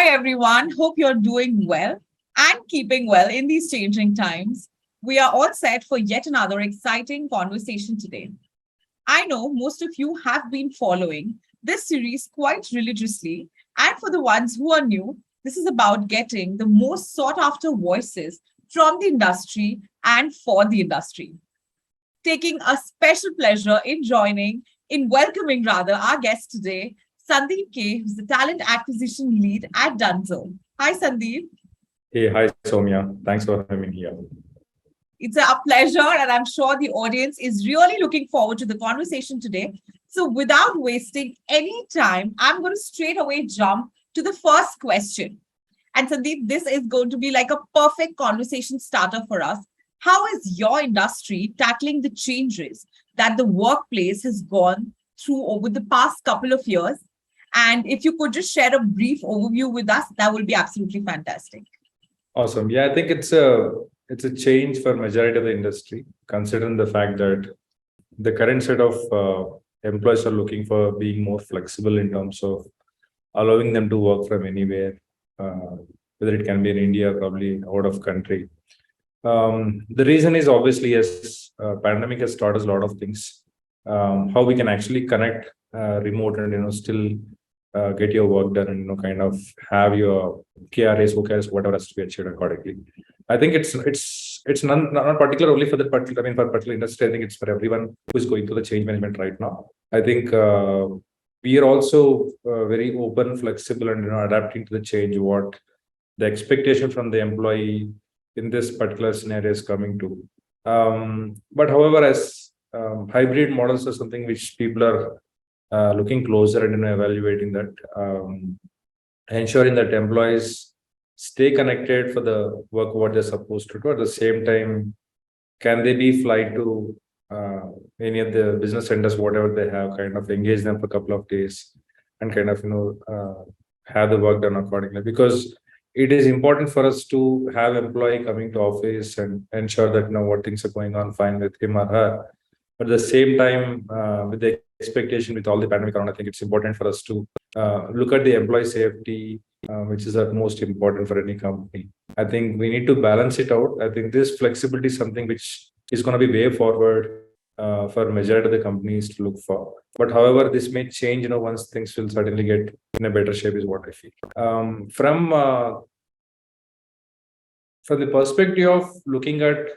Hi, everyone. Hope you're doing well and keeping well in these changing times. We are all set for yet another exciting conversation today. I know most of you have been following this series quite religiously. And for the ones who are new, this is about getting the most sought after voices from the industry and for the industry. Taking a special pleasure in welcoming rather, our guest today, Sandeep K, who's the talent acquisition lead at Dunzo. Hi, Sandeep. Hey, hi, Soumya. Thanks for having me here. It's a pleasure, and I'm sure the audience is really looking forward to the conversation today. So, without wasting any time, I'm going to straight away jump to the first question. And Sandeep, this is going to be like a perfect conversation starter for us. How is your industry tackling the changes that the workplace has gone through over the past couple of years? And if you could just share a brief overview with us, that would be absolutely fantastic. Awesome. Yeah, I think it's a change for majority of the industry, considering the fact that the current set of employees are looking for being more flexible in terms of allowing them to work from anywhere, whether it can be in India, probably out of country. The reason is obviously, yes, pandemic has taught us a lot of things. How we can actually connect remote and still get your work done and kind of have your KRAs, OKRs, whatever has to be achieved accordingly. I think it's not particular only for that particular. I mean, for particular industry, I think it's for everyone who is going through the change management right now. I think we are also very open, flexible, and adapting to the change. What the expectation from the employee in this particular scenario is coming to. But however, as hybrid models are something which people are looking closer and evaluating that, ensuring that employees stay connected for the work what they're supposed to do. At the same time, can they be fly to any of the business centers, whatever they have, kind of engage them for a couple of days and kind of have the work done accordingly, because it is important for us to have employee coming to office and ensure that what things are going on fine with him or her. But at the same time, with the expectation with all the pandemic around, I think it's important for us to look at the employee safety, which is the most important for any company. I think we need to balance it out. I think this flexibility is something which is going to be way forward for majority of the companies to look for. But however, this may change, once things will certainly get in a better shape is what I feel. From the perspective of looking at,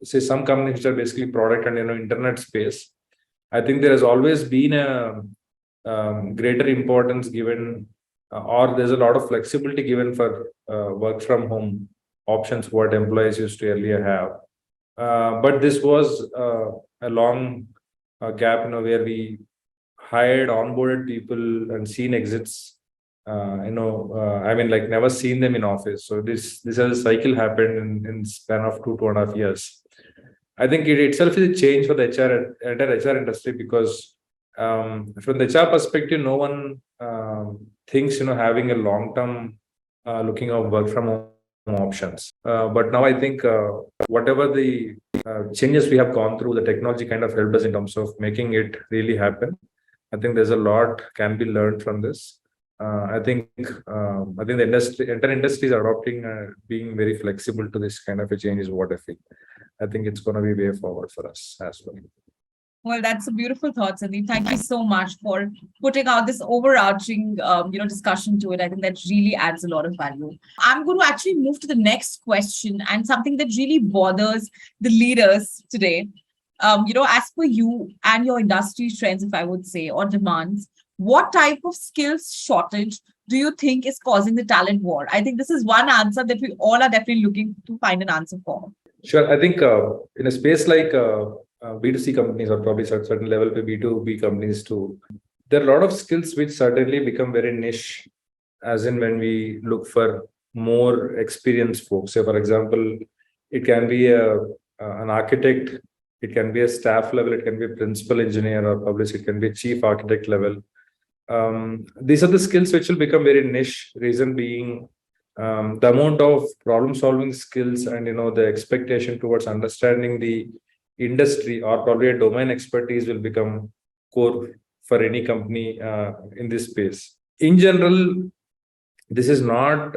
say, some companies which are basically product and internet space, I think there has always been a greater importance given, or there's a lot of flexibility given for work from home options what employees used to earlier have. But this was a long gap, where we hired, onboarded people and seen exits. I mean, like never seen them in office. So this as a cycle happened in span of 2.5 years. I think it itself is a change for the entire HR industry, because from the HR perspective, no one thinks having a long-term looking of work from home options. But now I think whatever the changes we have gone through, the technology kind of helped us in terms of making it really happen. I think there's a lot can be learned from this. I think the entire industry is adopting, being very flexible to this kind of a change is what I feel. I think it's going to be way forward for us as well. Well, that's a beautiful thought, Sandeep. Thank you so much for putting out this overarching, discussion to it. I think that really adds a lot of value. I'm going to actually move to the next question, and something that really bothers the leaders today. As per you and your industry trends, if I would say, or demands, what type of skills shortage do you think is causing the talent war? I think this is one answer that we all are definitely looking to find an answer for. Sure. I think in a space like B2C companies, or probably certain level for B2B companies too, there are a lot of skills which certainly become very niche, as in when we look for more experienced folks. So for example, it can be an architect, it can be a staff level, it can be a principal engineer, or publicist, it can be a chief architect level. These are the skills which will become very niche, reason being the amount of problem solving skills and the expectation towards understanding the industry or probably a domain expertise will become core for any company in this space. In general, this is not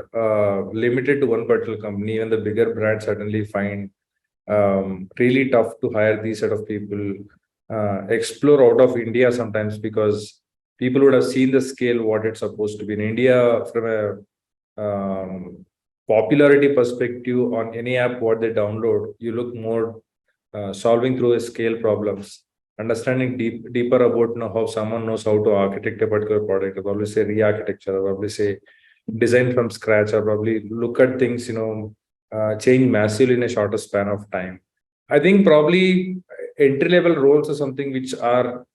limited to one particular company. Even the bigger brands certainly find really tough to hire these set of people. Explore out of India sometimes because people would have seen the scale what it's supposed to be in India from a popularity perspective. On any app what they download, you look more solving through a scale problems, understanding deeper about how someone knows how to architect a particular product. I'll probably say re-architecture, I'll probably say design from scratch, or probably look at things, change massively in a shorter span of time. I think probably entry level roles are something which are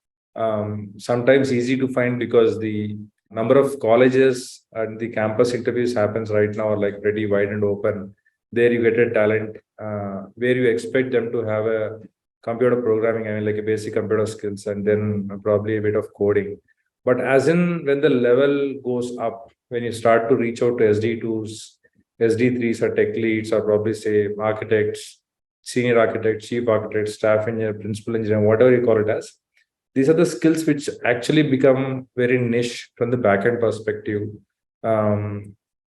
sometimes easy to find because the number of colleges and the campus interviews happens right now are like pretty wide and open. There you get a talent where you expect them to have a computer programming, I mean, like a basic computer skills, and then probably a bit of coding. But as in when the level goes up, when you start to reach out to SD2s, SD3s, or tech leads, or probably say architects, senior architect, chief architect, staff engineer, principal engineer, whatever you call it as, these are the skills which actually become very niche from the backend perspective.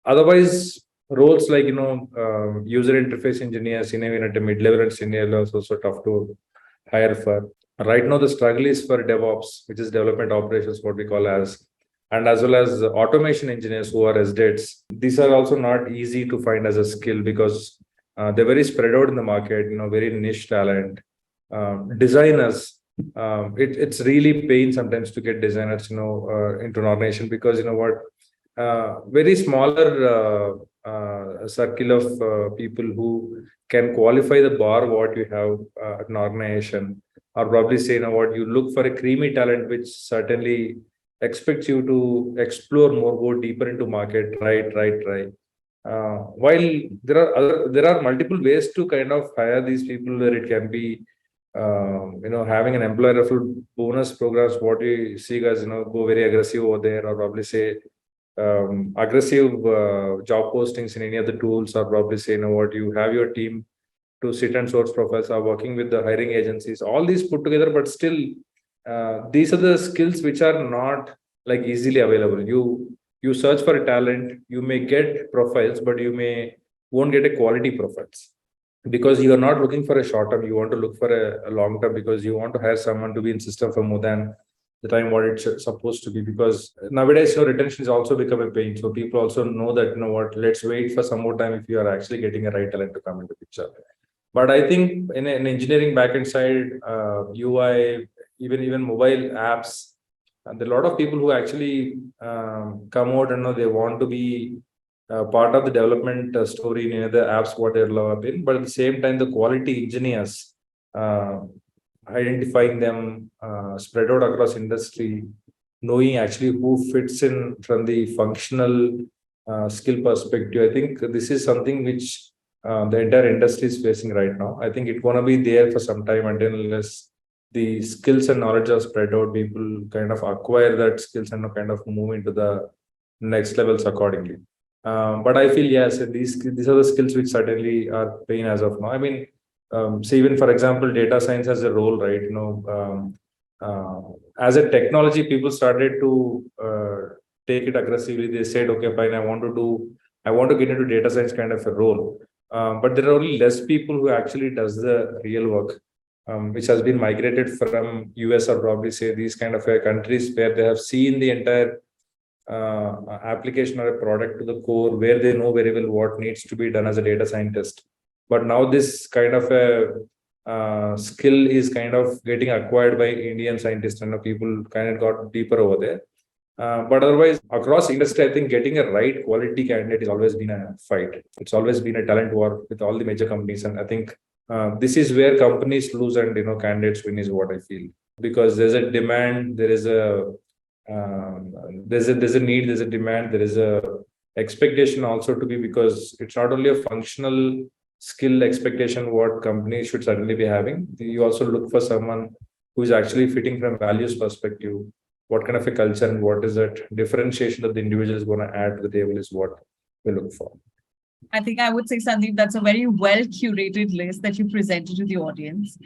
Otherwise, roles like user interface engineers, even at a mid-level and senior level, is also tough to hire for. Right now, the struggle is for DevOps, which is development operations, what we call as, and as well as automation engineers who are SDETs. These are also not easy to find as a skill because they're very spread out in the market. Very niche talent. Designers, it's really pain sometimes to get designers, into an organization because very smaller circle of people who can qualify the bar what you have at an organization, or probably say, you look for a creamy talent, which certainly expects you to explore more, go deeper into market, try. While there are multiple ways to kind of hire these people, where it can be having an employer referral bonus programs, what we see as go very aggressive over there, or probably say aggressive job postings in any of the tools, or probably say you have your team to sit and source profiles, are working with the hiring agencies, all these put together. But still these are the skills which are not like easily available. You search for a talent, you may get profiles, but you won't get a quality profiles because you are not looking for a short term. You want to look for a long term because you want to hire someone to be in system for more than the time what it's supposed to be. Because nowadays retention is also become a pain, so people also know that let's wait for some more time if you are actually getting a right talent to come into picture. But I think in an engineering backend side, UI, even mobile apps, and there are a lot of people who actually come out and they want to be part of the development story in the apps what they're developing. But at the same time, the quality engineers, identifying them, spread out across industry, knowing actually who fits in from the functional skill perspective. I think this is something which the entire industry is facing right now. I think it's going to be there for some time until unless the skills and knowledge are spread out, people kind of acquire that skills and kind of move into the next levels accordingly. But I feel yes, these are the skills which certainly are pain as of now. I mean, say even for example, data science has a role, right? As a technology, people started to take it aggressively. They said, okay, fine, I want to get into data science kind of a role. But there are only less people who actually does the real work, which has been migrated from US, or probably say these kind of countries where they have seen the entire application or a product to the core, where they know very well what needs to be done as a data scientist. But now this kind of a skill is kind of getting acquired by Indian scientists, and people kind of got deeper over there. But otherwise, across industry, I think getting a right quality candidate has always been a fight. It's always been a talent war with all the major companies, and I think this is where companies lose and candidates win is what I feel, because there's a demand, there's a need, there's a demand, there is a expectation also to be, because it's not only a functional skill expectation what companies should certainly be having. You also look for someone who is actually fitting from values perspective. What kind of a culture and what is that differentiation that the individual is going to add to the table is what we look for. I think I would say, Sandeep, that's a very well curated list that you presented to the audience.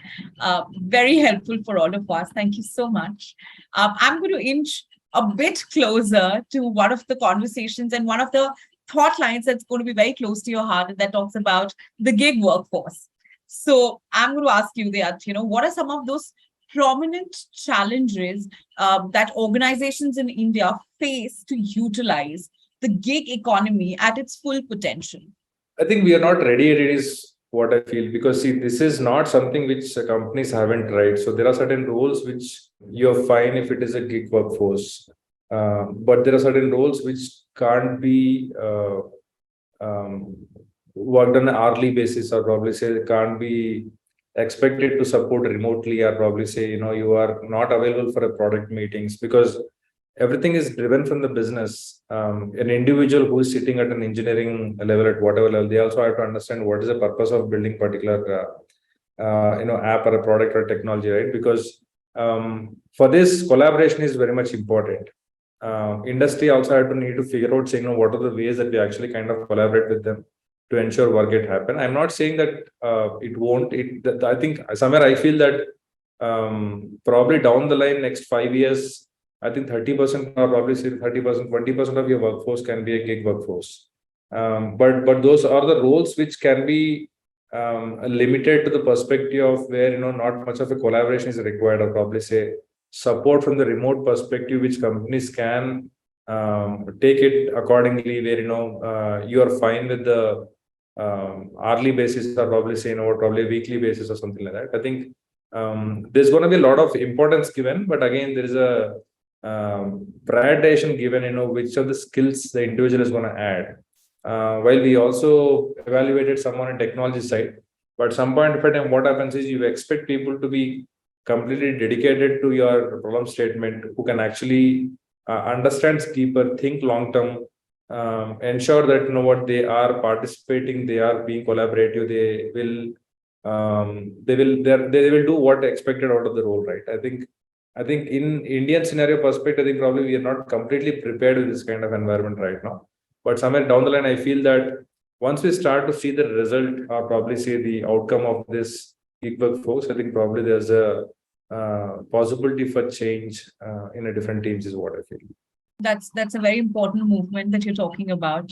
Very helpful for all of us. Thank you so much. I'm going to inch a bit closer to one of the conversations and one of the thought lines that's going to be very close to your heart, and that talks about the gig workforce. So I'm going to ask you that, what are some of those prominent challenges that organizations in India face to utilize the gig economy at its full potential? I think we are not ready yet. It is what I feel, because see, this is not something which companies haven't tried. So there are certain roles which you're fine if it is a gig workforce, but there are certain roles which can't be um, worked on an hourly basis, or probably say can't be expected to support remotely, or probably say you are not available for a product meetings, because everything is driven from the business. An individual who is sitting at an engineering level, at whatever level, they also have to understand what is the purpose of building particular app or a product or technology, right? Because for this, collaboration is very much important. Industry also have to need to figure out, saying, what are the ways that we actually kind of collaborate with them to ensure work get happen. I'm not saying that it won't. I think somewhere I feel that probably down the line, next 5 years, I think 30%, or probably say 30%, 20% of your workforce can be a gig workforce. But those are the roles which can be limited to the perspective of where not much of a collaboration is required, or probably say support from the remote perspective, which companies can take it accordingly, where you are fine with the hourly basis, or probably say or probably weekly basis or something like that. I think there's going to be a lot of importance given, but again there is a prioritization given, which are the skills the individual is going to add. While we also evaluated someone in technology side, but some point of time, what happens is you expect people to be completely dedicated to your problem statement, who can actually understand deeper, think long term, ensure that what they are participating, they are being collaborative, they will do what expected out of the role, right? I think in Indian scenario perspective, I think probably we are not completely prepared with this kind of environment right now. But somewhere down the line, I feel that once we start to see the result, or probably see the outcome of this gig workforce, I think probably there's a possibility for change in a different teams, is what I feel. That's a very important movement that you're talking about.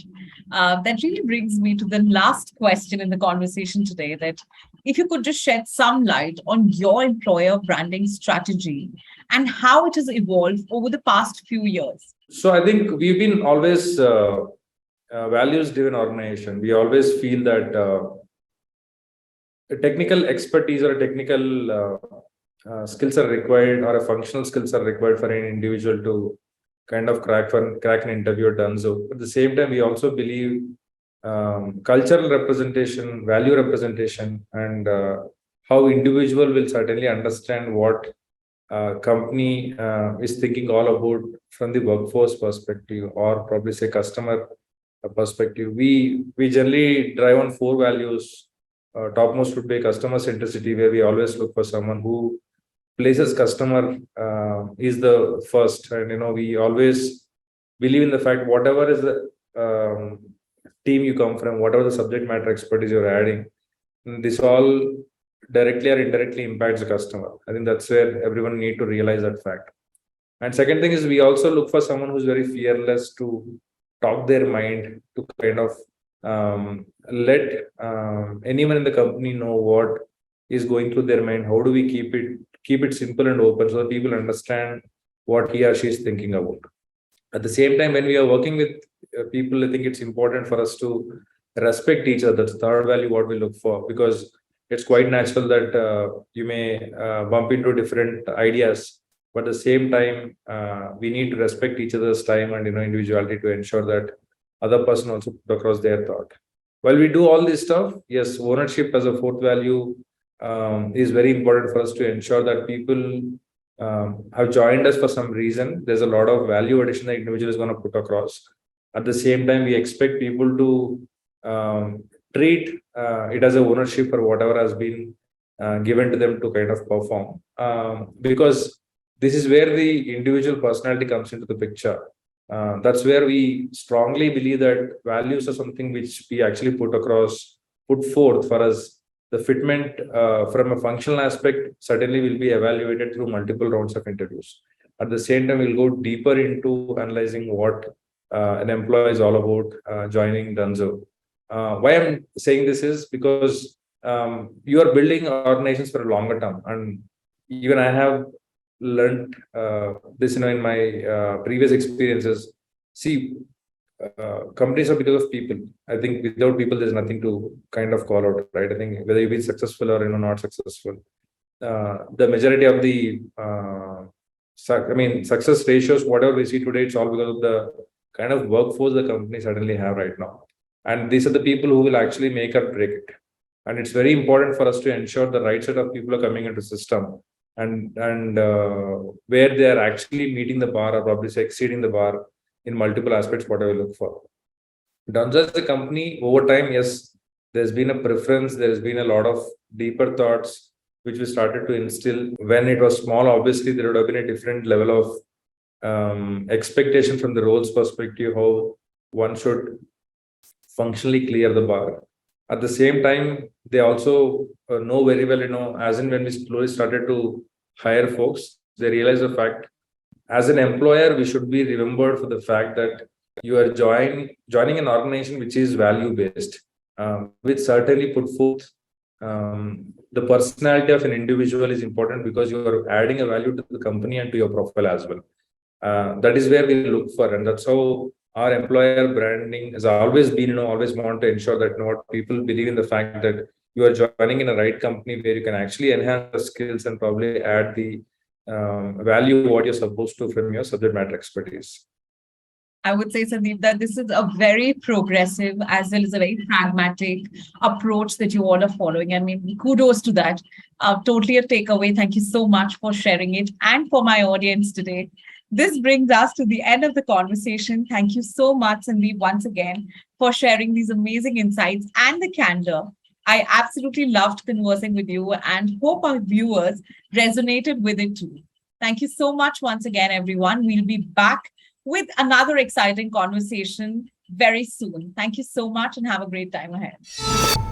That really brings me to the last question in the conversation today, that if you could just shed some light on your employer branding strategy and how it has evolved over the past few years. So I think we've been always values-driven organization. We always feel that a technical expertise or a technical skills are required, or a functional skills are required for an individual to kind of crack an interview at Dunzo. At the same time, we also believe cultural representation, value representation, and how individual will certainly understand what company is thinking all about from the workforce perspective, or probably say customer perspective. We generally drive on 4 values. Topmost would be customer centricity, where we always look for someone who places customer is the first, and we always believe in the fact, whatever is the team you come from, whatever the subject matter expertise you're adding, this all directly or indirectly impacts the customer. I think that's where everyone need to realize that fact. And second thing is, we also look for someone who's very fearless to talk their mind, to kind of let anyone in the company know what is going through their mind. How do we keep it simple and open, so that people understand what he or she is thinking about. At the same time, when we are working with people, I think it's important for us to respect each other. That's the third value what we look for, because it's quite natural that you may bump into different ideas, but at the same time, we need to respect each other's time and individuality, to ensure that other person also put across their thought. While we do all this stuff, yes, ownership as a fourth value is very important for us, to ensure that people have joined us for some reason. There's a lot of value addition the individual is going to put across. At the same time, we expect people to treat it as a ownership for whatever has been given to them to kind of perform, because this is where the individual personality comes into the picture. That's where we strongly believe that values are something which we actually put forth for us. The fitment from a functional aspect certainly will be evaluated through multiple rounds of interviews. At the same time, we'll go deeper into analyzing what an employee is all about joining Dunzo. Why I'm saying this is because you are building organizations for a longer term, and even I have learned this, in my previous experiences. See, companies are because of people. I think without people, there's nothing to kind of call out, right? I think whether you've been successful or not successful, the majority of the success ratios, whatever we see today, it's all because of the kind of workforce the company suddenly have right now. And these are the people who will actually make or break it. And it's very important for us to ensure the right set of people are coming into system, and where they are actually meeting the bar, or probably say exceeding the bar in multiple aspects, whatever we look for. Dunzo as a company, over time, yes, there's been a preference, there's been a lot of deeper thoughts which we started to instill. When it was small, obviously there would have been a different level of expectation from the roles perspective, how one should functionally clear the bar. At the same time, they also know very well, as in when we slowly started to hire folks, they realize the fact, as an employer, we should be remembered for the fact that you are joining an organization which is value based, which certainly put forth the personality of an individual is important, because you are adding a value to the company and to your profile as well. That is where we look for, and that's how our employer branding has always been. Always want to ensure that what people believe in the fact that you are joining in a right company where you can actually enhance the skills and probably add the value what you're supposed to from your subject matter expertise. I would say, Sandeep, that this is a very progressive as well as a very pragmatic approach that you all are following. I mean, kudos to that. Totally a takeaway. Thank you so much for sharing it, and for my audience today. This brings us to the end of the conversation. Thank you so much, Sandeep, once again, for sharing these amazing insights and the candor. I absolutely loved conversing with you, and hope our viewers resonated with it too. Thank you so much once again, everyone. We'll be back with another exciting conversation very soon. Thank you so much, and have a great time ahead.